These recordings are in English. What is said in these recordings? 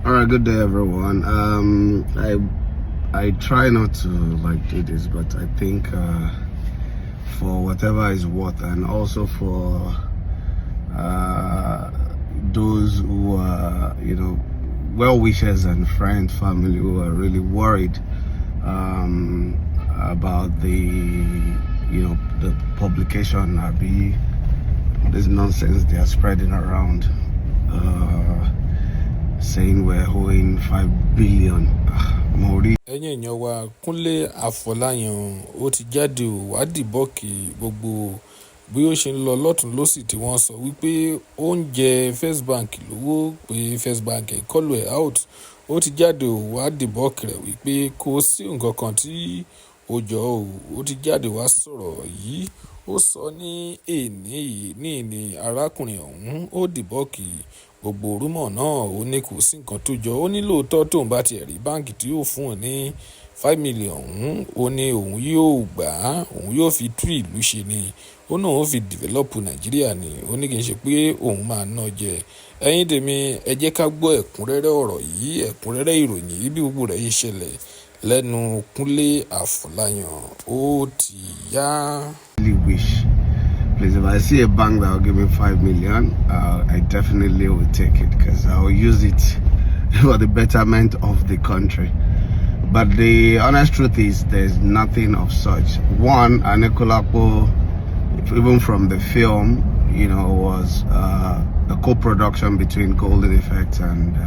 All right, good day, everyone. I try not to do this, but I think for whatever is worth, and also for those who are well wishers and friends, family who are really worried about the publication this nonsense they are spreading around. Saying we're owing 5 billion. ẹ̀yin èèyàn wa Kúnlé Afọláyan ó ti jáde ò wá dìbọ́ọ̀kì gbogbo bí ó ṣe ń lọ lọ́tún lọ́sì tí wọ́n sọ wípé ó ń jẹ FIRSTBANK lówó pé FIRSTBANK kọlù ẹ̀ out. Ó ti jáde ò wá dìbọ́ọ̀kì rẹ̀ wípé kò sí nǹkan kan tí ó jọ ò. Ó ti jáde wá sọ̀rọ̀ yìí. Ó sọ ní èní arákùnrin ọ̀hún ó dìbọ́ọ̀kì gbogbo rúmọ̀ náà. Ó ní kò sí nǹkan tó jọ. Ó ní lóòótọ́ tóun bá ti rí báǹkì tí yóò fún òun ní 5 million ọ̀hún, ó ní òun yóò gbà á, òun yóò fi tú ìlú ṣe ni. Ó náà ó fi develop Nàìjíríà ni. Ó ní kì í ṣe pé òun máa ná jẹ. Ẹ̀yin tèmi, ẹ jẹ́ ká gbọ́ ẹ̀kúnrẹ́rẹ́ ọ̀rọ̀ yìí, ẹ̀kúnrẹ́rẹ́ ìròyìn yìí bí gbogbo rẹ̀ yìí ṣẹlẹ̀ lẹ́nu Kúnlé Afọláyan. Ó ti yá. Wish. Please, if I see a bank that will give me 5 million, I definitely will take it because I will use it for the betterment of the country. But the honest truth is, there's nothing of such. One, Anikulapo, even from the film, was a co-production between Golden Effect and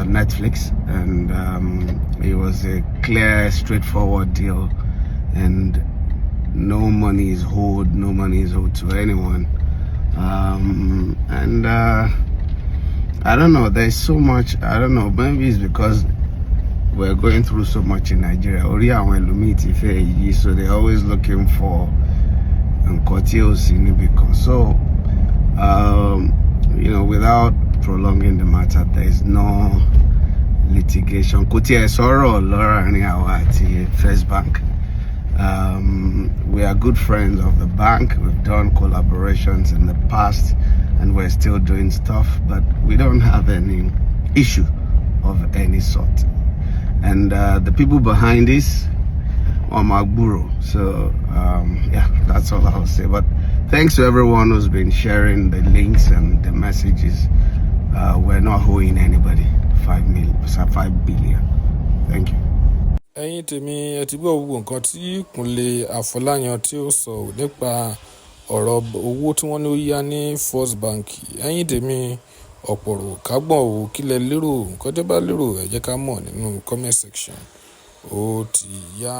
Netflix, and it was a clear, straightforward deal, and no money is owed to anyone. I don't know, there's so much, I don't know, maybe it's because we're going through so much in Nigeria. So they're always looking for so without prolonging the matter, there's no litigation. FIRSTBANk. We are good friends of the bank. We've done collaborations in the past, and we're still doing stuff, but we don't have any issue of any sort. And the people behind this are Magburo. So yeah, that's all I'll say. But thanks to everyone who's been sharing the links and the messages. We're not owing anybody 5 billion. Thank you. Ẹ̀yin tèmi, ẹ ti gbọ́ gbogbo nǹkan tí Kúnlé Afọláyan tí ó sọ nípa ọ̀rọ̀ owó tí wọ́n ní ó yá ní FIRSTBANK. Ẹ̀yin tèmi, ọ̀pọ̀rọ̀ kágbọ̀n ò kílẹ̀ lérò, nǹkan tẹ́ bá lérò ẹ jẹ́ ká mọ̀ nínú comment section. Ó ti yá.